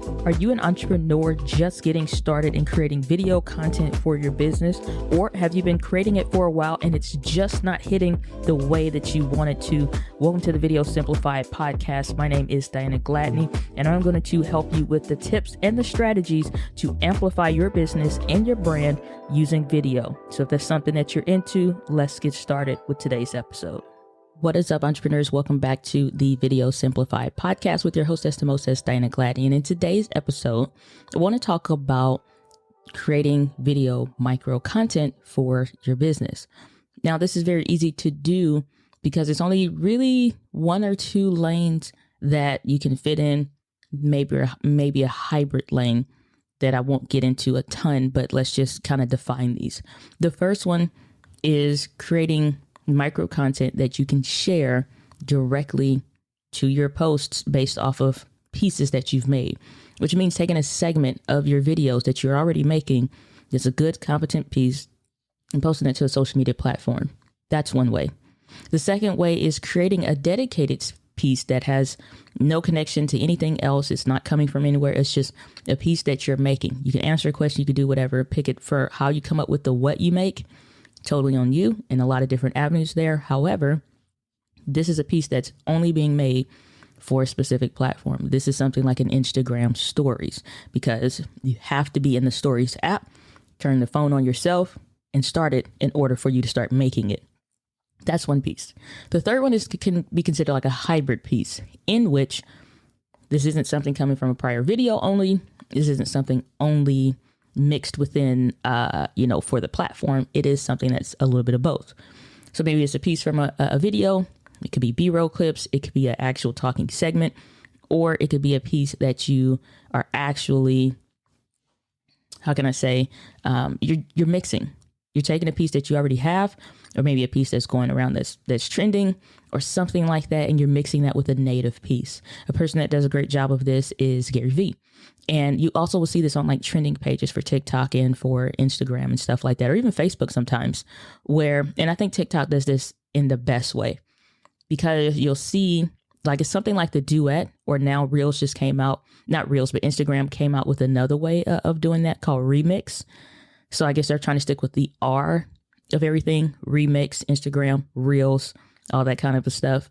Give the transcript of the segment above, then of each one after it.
Are you an entrepreneur just getting started in creating video content for your business? Or have you been creating it for a while and it's just not hitting the way that you want it to? Welcome to the Video Simplified podcast. My name is Diana Gladney, and I'm going to help you with the tips and the strategies to amplify your business and your brand using video. So if that's something that you're into, let's get started with today's episode. What is up, entrepreneurs? Welcome back to the Video Simplified podcast with your hostess, the mostess, Diana Gladney. And in today's episode, I want to talk about creating video micro content for your business. Now, this is very easy to do because it's only really one or two lanes that you can fit in, maybe a hybrid lane that I won't get into a ton, but let's just kind of define these. The first one is creating micro content that you can share directly to your posts based off of pieces that you've made, which means taking a segment of your videos that you're already making that's a good, competent piece and posting it to a social media platform. That's one way. The second way is creating a dedicated piece that has no connection to anything else. It's not coming from anywhere. It's just a piece that you're making. You can answer a question. You can do whatever. Pick it for how you come up with the what you make. Totally on you, and a lot of different avenues there. However, this is a piece that's only being made for a specific platform. This is something like an Instagram stories, because you have to be in the stories app, turn the phone on yourself and start it in order for you to start making it. That's one piece. The third one can be considered like a hybrid piece, in which this isn't something coming from a prior video only. This isn't something only mixed within, for the platform. It is something that's a little bit of both. So maybe it's a piece from a video. It could be B-roll clips. It could be an actual talking segment, or it could be a piece that you are actually, you're mixing. You're taking a piece that you already have, or maybe a piece that's going around that's trending or something like that, and you're mixing that with a native piece. A person that does a great job of this is Gary Vee. And you also will see this on like trending pages for TikTok and for Instagram and stuff like that, or even Facebook sometimes, and I think TikTok does this in the best way, because you'll see like it's something like the duet, or now Reels just came out, not Reels, but Instagram came out with another way of doing that called remix. So I guess they're trying to stick with the R of everything: remix, Instagram, Reels, all that kind of stuff.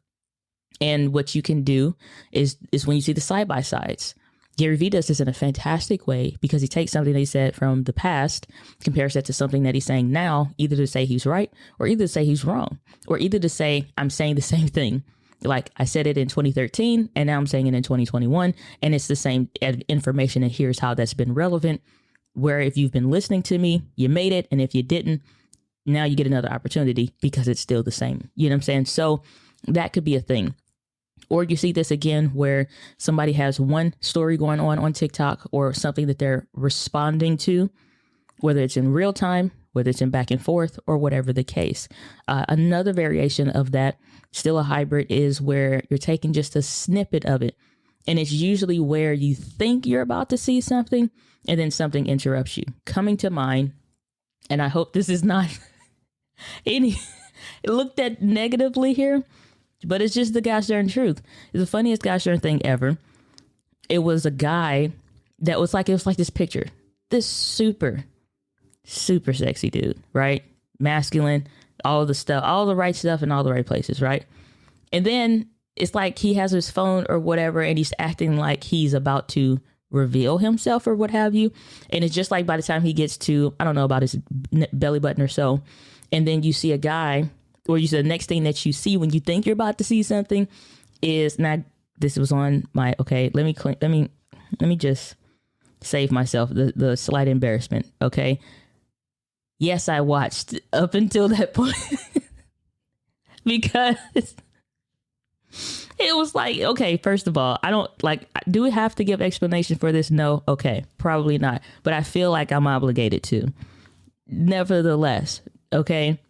And what you can do is when you see the side by sides, Gary Vee does this in a fantastic way, because he takes something that he said from the past, compares that to something that he's saying now, either to say he's right or either to say he's wrong, or either to say I'm saying the same thing. Like I said it in 2013 and now I'm saying it in 2021, and it's the same information, and here's how that's been relevant. Where if you've been listening to me, you made it. And if you didn't, now you get another opportunity because it's still the same. You know what I'm saying? So that could be a thing. Or you see this again where somebody has one story going on TikTok, or something that they're responding to, whether it's in real time, whether it's in back and forth, or whatever the case. Another variation of that, still a hybrid, is where you're taking just a snippet of it. And it's usually where you think you're about to see something, and then something interrupts you. Coming to mind, and I hope this is not looked at negatively here, but it's just the gosh darn truth. It's the funniest gosh darn thing ever. It was a guy that was like, it was like this picture, this super, super sexy dude, right? Masculine, all the stuff, all the right stuff in all the right places, right? And then it's like he has his phone or whatever, and he's acting like he's about to reveal himself or what have you. And it's just like by the time he gets to, I don't know, about his belly button or so, and then you see a guy, or you see the next thing that you see when you think you're about to see something is not, this was on my, okay, let me just save myself the slight embarrassment. Okay. Yes, I watched up until that point because it was like, okay, first of all, I don't like, do we have to give explanation for this? No. Okay. Probably not. But I feel like I'm obligated to. Nevertheless. Okay.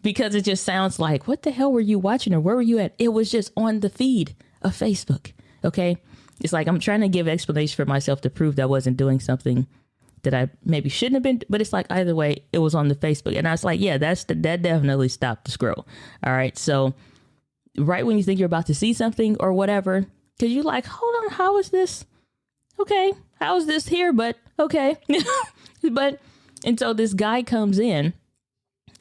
Because it just sounds like, what the hell were you watching, or where were you at? It was just on the feed of Facebook. Okay. It's like, I'm trying to give explanation for myself to prove that I wasn't doing something that I maybe shouldn't have been, but it's like, either way, it was on the Facebook. And I was like, yeah, that definitely stopped the scroll. All right. So right when you think you're about to see something or whatever, because you're like, hold how is this? Okay. How is this here? But okay. And so this guy comes in,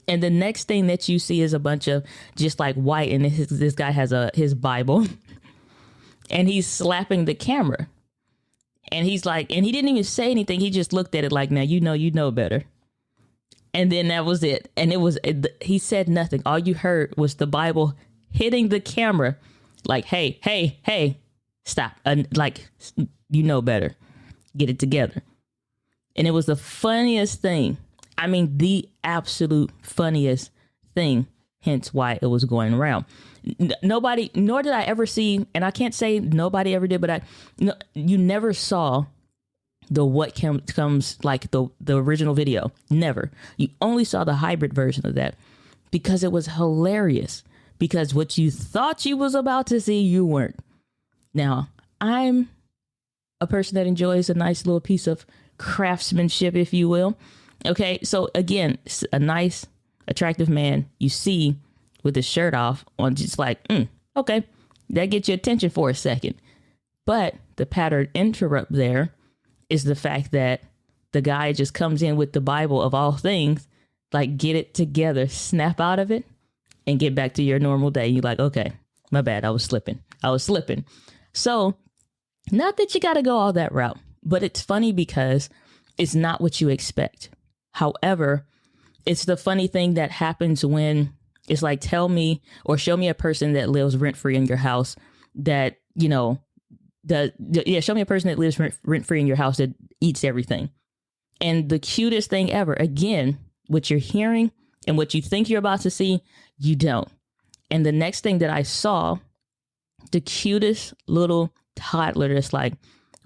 and the next thing that you see is a bunch of just like white. And this guy has his Bible, and he's slapping the camera. And he's like, and he didn't even say anything. He just looked at it like, now, you know better. And then that was it. And he said nothing. All you heard was the Bible hitting the camera like, hey, stop. Like, you know better. Get it together. And it was the funniest thing. I mean, the absolute funniest thing, hence why it was going around. Nobody, nor did I ever see, and I can't say nobody ever did, but you never saw the what comes like the original video. Never. You only saw the hybrid version of that because it was hilarious. Because what you thought you was about to see, you weren't. Now, I'm a person that enjoys a nice little piece of craftsmanship, if you will. Okay, so again, a nice, attractive man you see with his shirt off on, just like, okay, that gets your attention for a second. But the pattern interrupt there is the fact that the guy just comes in with the Bible of all things, like, get it together, snap out of it, and get back to your normal day. You're like, okay, my bad, I was slipping. So, not that you got to go all that route, but it's funny because it's not what you expect. However, it's the funny thing that happens when it's like, tell me or show me a person that lives rent free in your house that, show me a person that lives rent free in your house that eats everything. And the cutest thing ever, again, what you're hearing and what you think you're about to see, you don't. And the next thing that I saw, the cutest little toddler that's like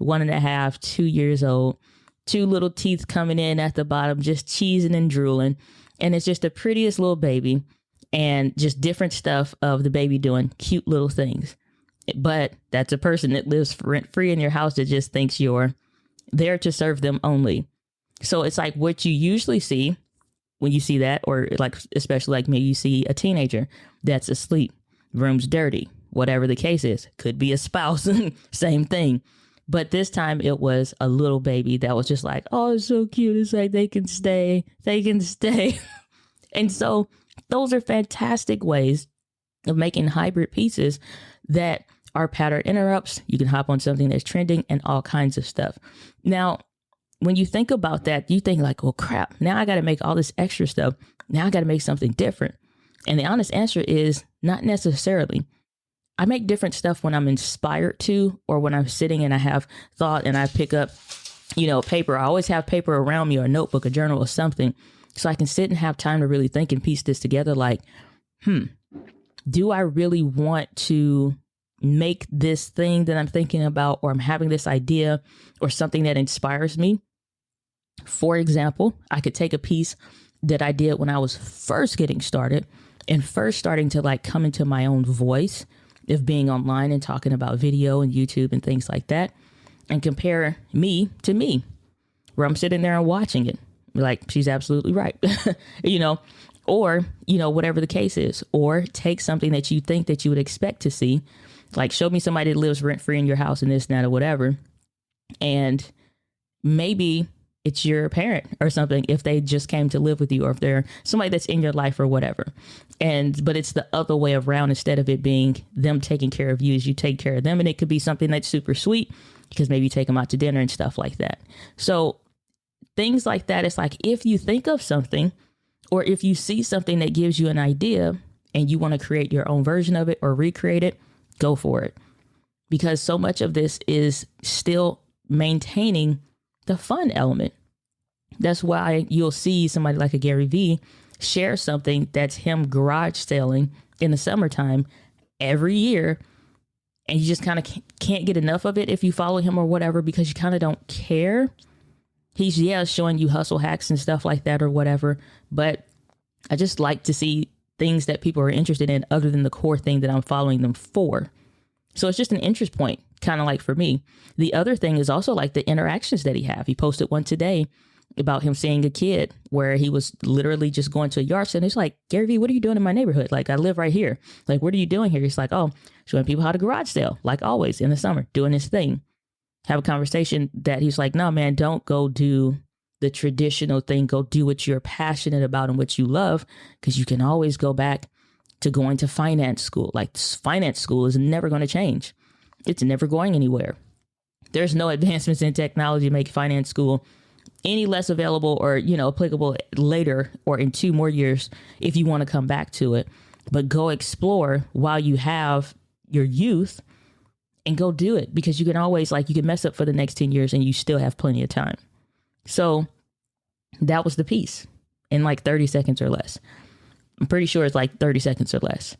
1.5, 2 years old, 2 little teeth coming in at the bottom, just cheesing and drooling. And it's just the prettiest little baby and just different stuff of the baby doing cute little things. But that's a person that lives rent free in your house that just thinks you're there to serve them only. So it's like what you usually see when you see that, or like, especially like maybe you see a teenager that's asleep, room's dirty, whatever the case is, could be a spouse, same thing. But this time it was a little baby that was just like, oh, it's so cute. It's like, they can stay. And so those are fantastic ways of making hybrid pieces that are pattern interrupts. You can hop on something that's trending and all kinds of stuff. Now, when you think about that, you think like, well, crap, now I got to make all this extra stuff. Now I got to make something different. And the honest answer is not necessarily. I make different stuff when I'm inspired to, or when I'm sitting and I have thought and I pick up, paper. I always have paper around me, or a notebook, a journal, or something, so I can sit and have time to really think and piece this together. Like, do I really want to make this thing that I'm thinking about, or I'm having this idea or something that inspires me? For example, I could take a piece that I did when I was first getting started and first starting to like come into my own voice of being online and talking about video and YouTube and things like that, and compare me to me, where I'm sitting there and watching it. Like, she's absolutely right, or, whatever the case is, or take something that you think that you would expect to see, like show me somebody that lives rent free in your house and this and that or whatever. And maybe it's your parent or something, if they just came to live with you, or if they're somebody that's in your life or whatever. But it's the other way around. Instead of it being them taking care of you, as you take care of them. And it could be something that's super sweet, because maybe you take them out to dinner and stuff like that. So things like that. It's like, if you think of something, or if you see something that gives you an idea and you want to create your own version of it or recreate it, go for it. Because so much of this is still maintaining the fun element. That's why you'll see somebody like a Gary Vee share something that's him garage selling in the summertime every year. And you just kind of can't get enough of it if you follow him or whatever, because you kind of don't care. He's showing you hustle hacks and stuff like that or whatever. But I just like to see things that people are interested in other than the core thing that I'm following them for. So it's just an interest point, kind of like for me. The other thing is also like the interactions that he posted one today about him seeing a kid where he was literally just going to a yard sale. He's like, Gary Vee, what are you doing in my neighborhood? Like, I live right here. Like, what are you doing here? He's like, oh, showing people how to garage sale, like always in the summer, doing his thing. Have a conversation that he's like, no, man, don't go do the traditional thing. Go do what you're passionate about and what you love, because you can always go back to going to finance school. Like, finance school is never going to change. It's never going anywhere. There's no advancements in technology to make finance school any less available or, applicable later or in 2 more years if you want to come back to it. But go explore while you have your youth and go do it, because you can always, you can mess up for the next 10 years and you still have plenty of time. So that was the piece in 30 seconds or less. I'm pretty sure it's 30 seconds or less.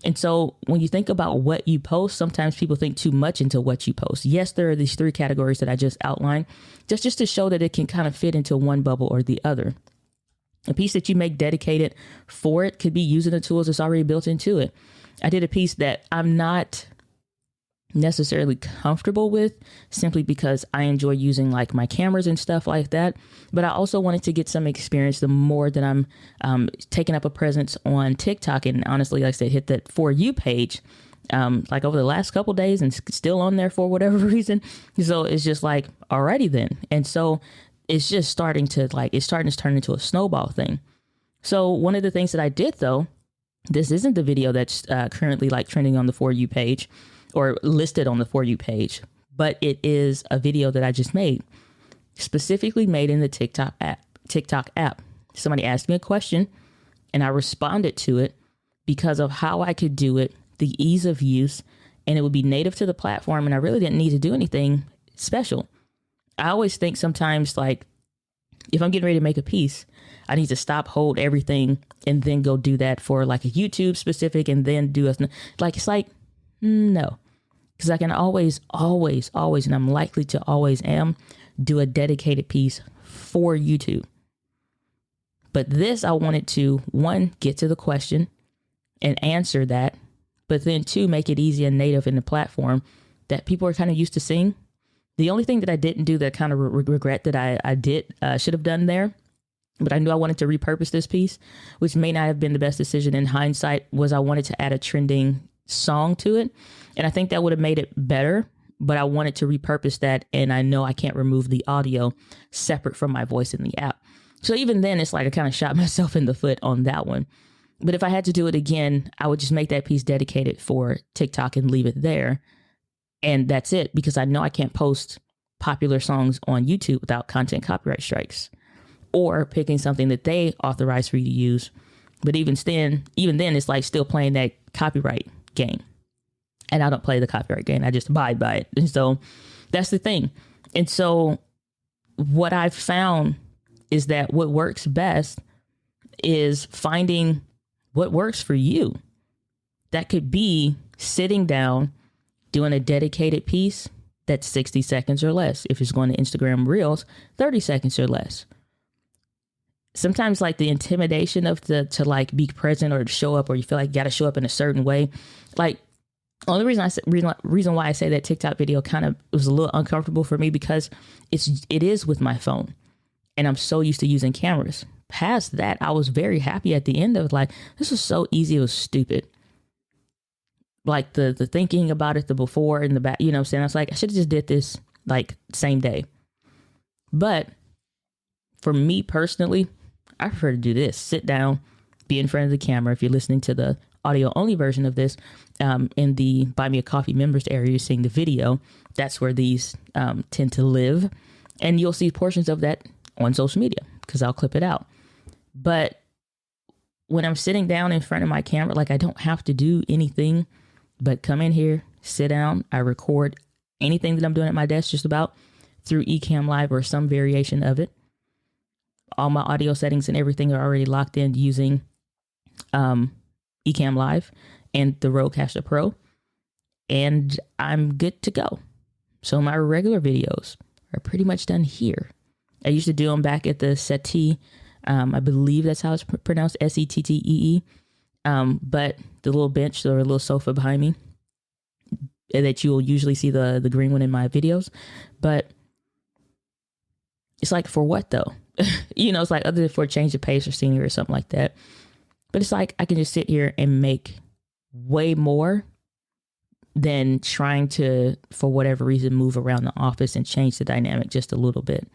And so when you think about what you post, sometimes people think too much into what you post. Yes, there are these 3 categories that I just outlined, just to show that it can kind of fit into one bubble or the other. A piece that you make dedicated for it could be using the tools that's already built into it. I did a piece that I'm not necessarily comfortable with, simply because I enjoy using my cameras and stuff like that. But I also wanted to get some experience the more that I'm taking up a presence on TikTok. And honestly, like I said, hit that For You page over the last couple days and still on there for whatever reason. So it's just alrighty then. And so it's just starting to turn into a snowball thing. So one of the things that I did, though, this isn't the video that's currently trending on the For You page or listed on the For You page, but it is a video that I just made, specifically made in the TikTok app. Somebody asked me a question and I responded to it because of how I could do it, the ease of use, and it would be native to the platform. And I really didn't need to do anything special. I always think sometimes if I'm getting ready to make a piece, I need to stop, hold everything, and then go do that for a YouTube specific and then do no. Because I can always, and I'm likely to always do a dedicated piece for YouTube. But this, I wanted to, 1, get to the question and answer that, but then 2, make it easy and native in the platform that people are kind of used to seeing. The only thing that I didn't do that I kind of regret that I should have done there, but I knew I wanted to repurpose this piece, which may not have been the best decision in hindsight, was I wanted to add a trending song to it. And I think that would have made it better, but I wanted to repurpose that. And I know I can't remove the audio separate from my voice in the app. So even then, it's I kind of shot myself in the foot on that one. But if I had to do it again, I would just make that piece dedicated for TikTok and leave it there. And that's it, because I know I can't post popular songs on YouTube without content copyright strikes or picking something that they authorize for you to use. But even then, it's still playing that copyright game. And I don't play the copyright game. I just abide by it. And so that's the thing. And so what I've found is that what works best is finding what works for you. That could be sitting down, doing a dedicated piece that's 60 seconds or less. If it's going to Instagram Reels, 30 seconds or less. Sometimes the intimidation of to be present or to show up, or you feel you got to show up in a certain way. Only reason why I say that TikTok video kind of was a little uncomfortable for me, because it is with my phone and I'm so used to using cameras. Past that, I was very happy at the end of it. This was so easy. It was stupid. The thinking about it, the before and the back, I was I should have just did this same day. But for me personally, I prefer to do this. Sit down, be in front of the camera. If you're listening to the audio only version of this, in the Buy Me a Coffee members area, you're seeing the video. That's where these tend to live. And you'll see portions of that on social media because I'll clip it out. But when I'm sitting down in front of my camera, I don't have to do anything but come in here, sit down. I record anything that I'm doing at my desk just about through Ecamm Live or some variation of it. All my audio settings and everything are already locked in using Ecamm Live and the Rodecaster Pro. And I'm good to go. So my regular videos are pretty much done here. I used to do them back at the settee. I believe that's how it's pronounced, SETTEE. But the little bench or a little sofa behind me that you'll usually see the green one in my videos. But It's like, for what though? It's like, other than for a change of pace or scenery or something like that. But it's like, I can just sit here and make way more than trying to, for whatever reason, move around the office and change the dynamic just a little bit.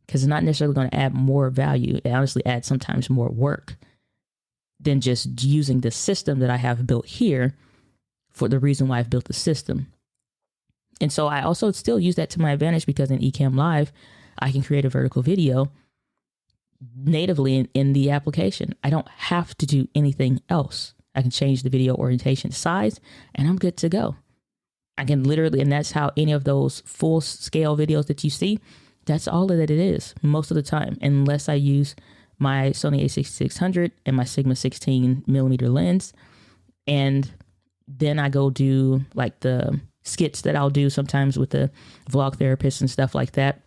Because it's not necessarily going to add more value. It honestly adds sometimes more work than just using the system that I have built here for the reason why I've built the system. And so I also still use that to my advantage, because in Ecamm Live, I can create a vertical video natively in the application. I don't have to do anything else. I can change the video orientation size and I'm good to go. I can literally, and that's how any of those full scale videos that you see, that's all that it is most of the time, unless I use my Sony a6600 and my Sigma 16mm lens. And then I go do like the skits that I'll do sometimes with the vlog therapists and stuff like that.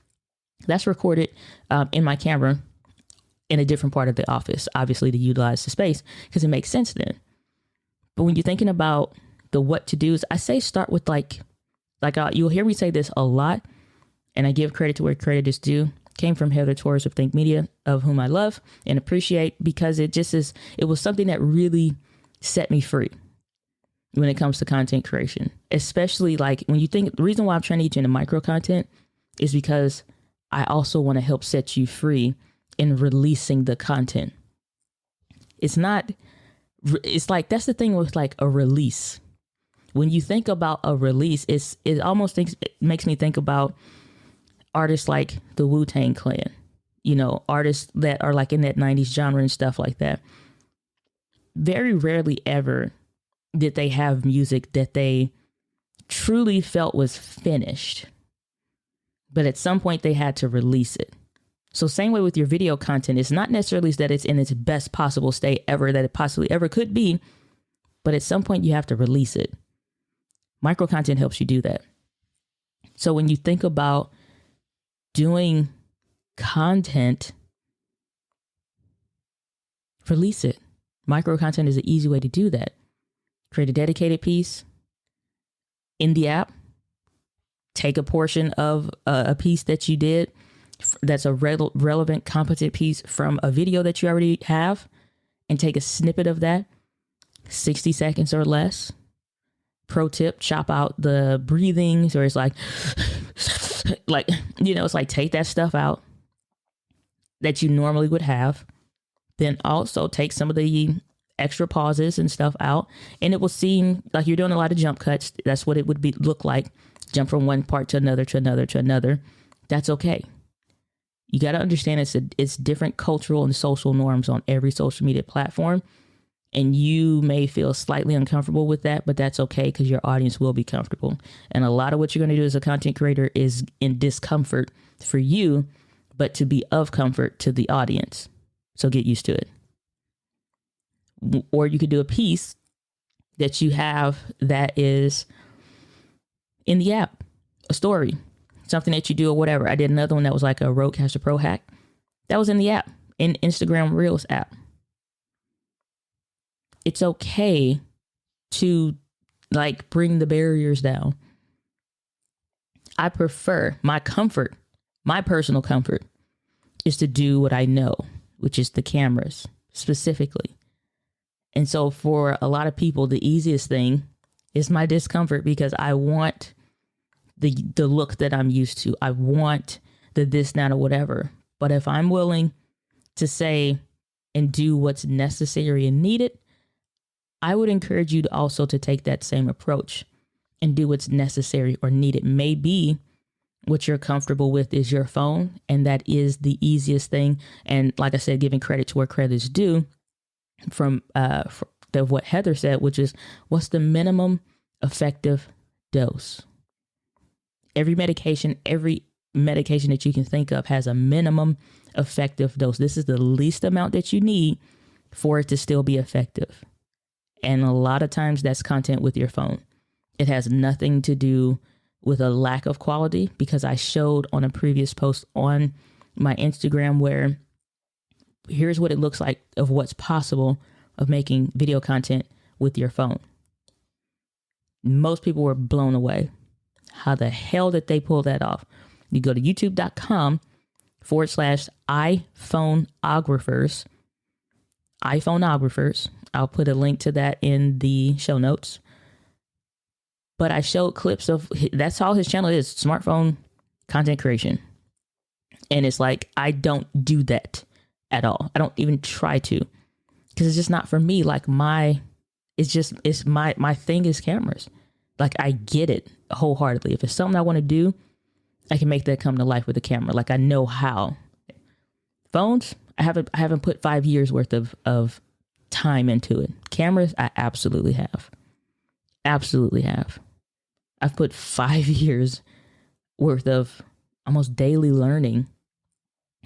That's recorded in my camera in a different part of the office, obviously, to utilize the space, because it makes sense then. But when you're thinking about the what to do's, I say start with you'll hear me say this a lot, and I give credit to where credit is due. Came from Heather Torres of Think Media, of whom I love and appreciate, because it was something that really set me free when it comes to content creation. Especially like when you think, the reason why I'm trying to get you into micro content is because I also want to help set you free in releasing the content. It's like, that's the thing with like a release. When you think about a release, it makes me think about artists like the Wu-Tang Clan, artists that are like in that 90s genre and stuff like that. Very rarely ever did they have music that they truly felt was finished, but at some point they had to release it. So same way with your video content, it's not necessarily that it's in its best possible state ever that it possibly ever could be, but at some point you have to release it. Micro content helps you do that. So when you think about doing content, release it. Micro content is an easy way to do that. Create a dedicated piece in the app. Take a portion of a piece that you did that's a relevant, competent piece from a video that you already have, and take a snippet of that, 60 seconds or less. Pro tip, chop out the breathings, or it's like, it's like take that stuff out that you normally would have. Then also take some of the extra pauses and stuff out, and it will seem like you're doing a lot of jump cuts. That's what it would look like. Jump from one part to another, to another, to another. That's okay. You got to understand it's different cultural and social norms on every social media platform. And you may feel slightly uncomfortable with that, but that's okay, because your audience will be comfortable. And a lot of what you're going to do as a content creator is in discomfort for you, but to be of comfort to the audience. So get used to it. Or you could do a piece that you have that is in the app, a story, something that you do or whatever. I did another one that was like a Rodecaster Pro hack. That was in the app, in Instagram Reels app. It's okay to like bring the barriers down. I prefer my personal comfort is to do what I know, which is the cameras specifically. And so for a lot of people, the easiest thing is my discomfort, because I want the look that I'm used to. I want the this, that, or whatever. But if I'm willing to say and do what's necessary and needed, I would encourage you to also to take that same approach and do what's necessary or needed. Maybe what you're comfortable with is your phone, and that is the easiest thing. And like I said, giving credit to where credit is due, from what Heather said, which is, what's the minimum effective dose? Every medication that you can think of has a minimum effective dose. This is the least amount that you need for it to still be effective. And a lot of times that's content with your phone. It has nothing to do with a lack of quality, because I showed on a previous post on my Instagram where here's what it looks like of what's possible of making video content with your phone. Most people were blown away. How the hell did they pull that off? You go to youtube.com /iPhoneographers. iPhoneographers. I'll put a link to that in the show notes. But I showed clips of, that's all his channel is, smartphone content creation. And it's like, I don't do that at all. I don't even try to, because it's just not for me. Like my thing is cameras. Like I get it wholeheartedly. If it's something I want to do, I can make that come to life with a camera. Like I know how. Phones, I haven't put 5 years worth of time into it. Cameras, I absolutely have. Absolutely have. I've put 5 years worth of almost daily learning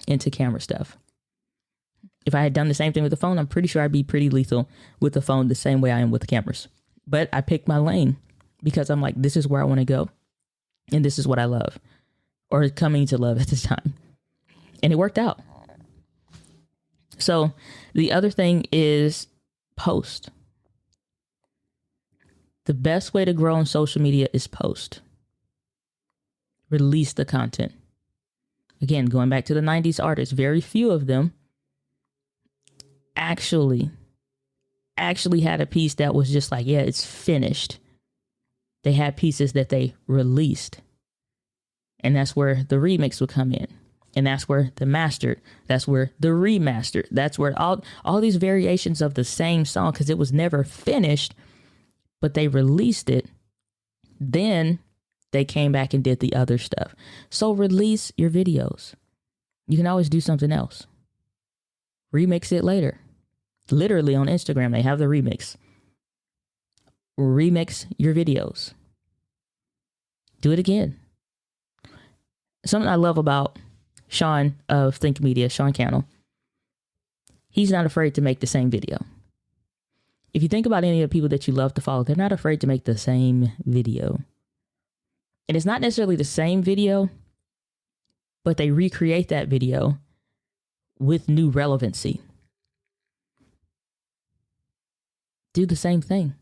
into camera stuff. If I had done the same thing with the phone, I'm pretty sure I'd be pretty lethal with the phone the same way I am with the cameras. But I picked my lane because I'm like, this is where I want to go. And this is what I love, or coming to love at this time. And it worked out. So the other thing is post. The best way to grow on social media is post. Release the content. Again, going back to the 90s artists, very few of them actually had a piece that was just like, yeah, it's finished. They had pieces that they released. And that's where the remix would come in. And that's where the mastered, that's where the remastered, that's where all these variations of the same song, because it was never finished, but they released it. Then they came back and did the other stuff. So release your videos. You can always do something else. Remix it later. Literally on Instagram, they have the remix. Remix your videos. Do it again. Something I love about Sean of Think Media, Sean Cannell, he's not afraid to make the same video. If you think about any of the people that you love to follow, they're not afraid to make the same video. And it's not necessarily the same video, but they recreate that video with new relevancy. Do the same thing.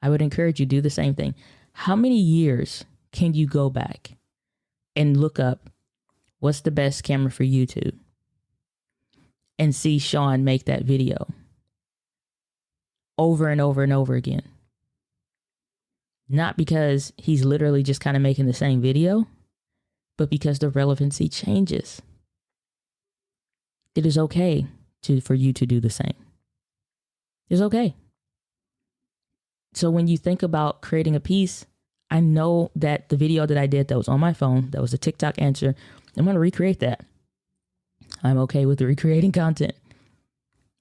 I would encourage you, do the same thing. How many years can you go back and look up what's the best camera for YouTube and see Sean make that video over and over and over again? Not because he's literally just kind of making the same video, but because the relevancy changes. It is okay for you to do the same. It's okay. So when you think about creating a piece, I know that the video that I did that was on my phone, that was a TikTok answer, I'm going to recreate that. I'm okay with recreating content.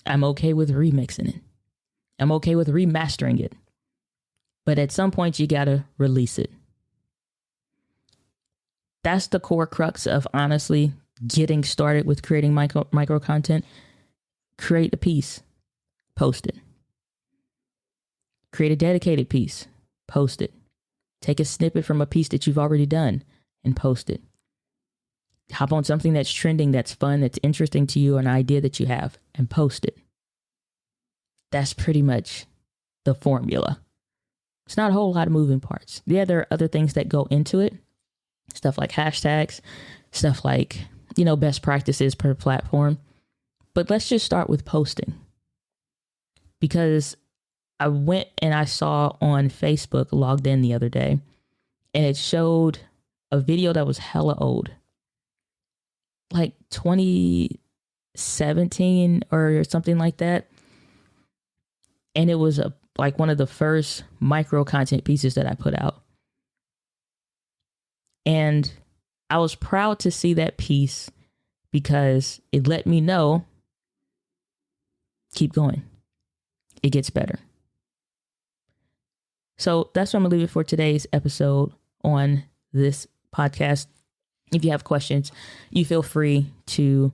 I'm okay with remixing it. I'm okay with remastering it. But at some point, you got to release it. That's the core crux of honestly getting started with creating micro content. Create a piece, post it. Create a dedicated piece, post it. Take a snippet from a piece that you've already done and post it. Hop on something that's trending, that's fun, that's interesting to you, an idea that you have, and post it. That's pretty much the formula. It's not a whole lot of moving parts. Yeah, there are other things that go into it. Stuff like hashtags, stuff like, best practices per platform. But let's just start with posting. Because I went and I saw on Facebook, logged in the other day, and it showed a video that was hella old. Like 2017 or something like that. And it was like one of the first micro content pieces that I put out. And I was proud to see that piece because it let me know, keep going. It gets better. So that's what I'm going to leave it for today's episode on this podcast. If you have questions, you feel free to,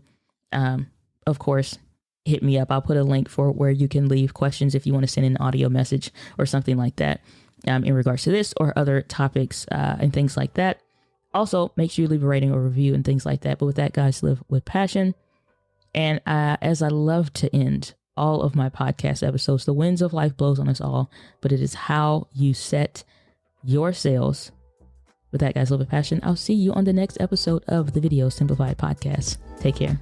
of course, hit me up. I'll put a link for where you can leave questions if you want to send an audio message or something like that in regards to this or other topics and things like that. Also, make sure you leave a rating or review and things like that. But with that, guys, live with passion. And as I love to end all of my podcast episodes, the winds of life blows on us all, but it is how you set your sails With that, guys, love and passion. I'll see you on the next episode of the Video Simplified podcast. Take care.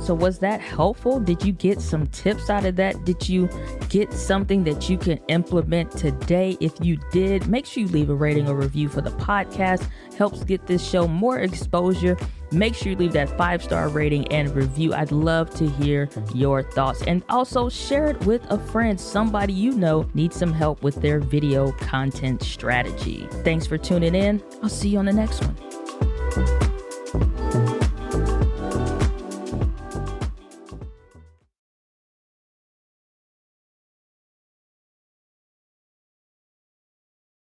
So was that helpful? Did you get some tips out of that? Did you get something that you can implement today? If you did, make sure you leave a rating or review for the podcast. Helps get this show more exposure. Make sure you leave that 5-star rating and review. I'd love to hear your thoughts. And also share it with a friend. Somebody you know needs some help with their video content strategy. Thanks for tuning in. I'll see you on the next one.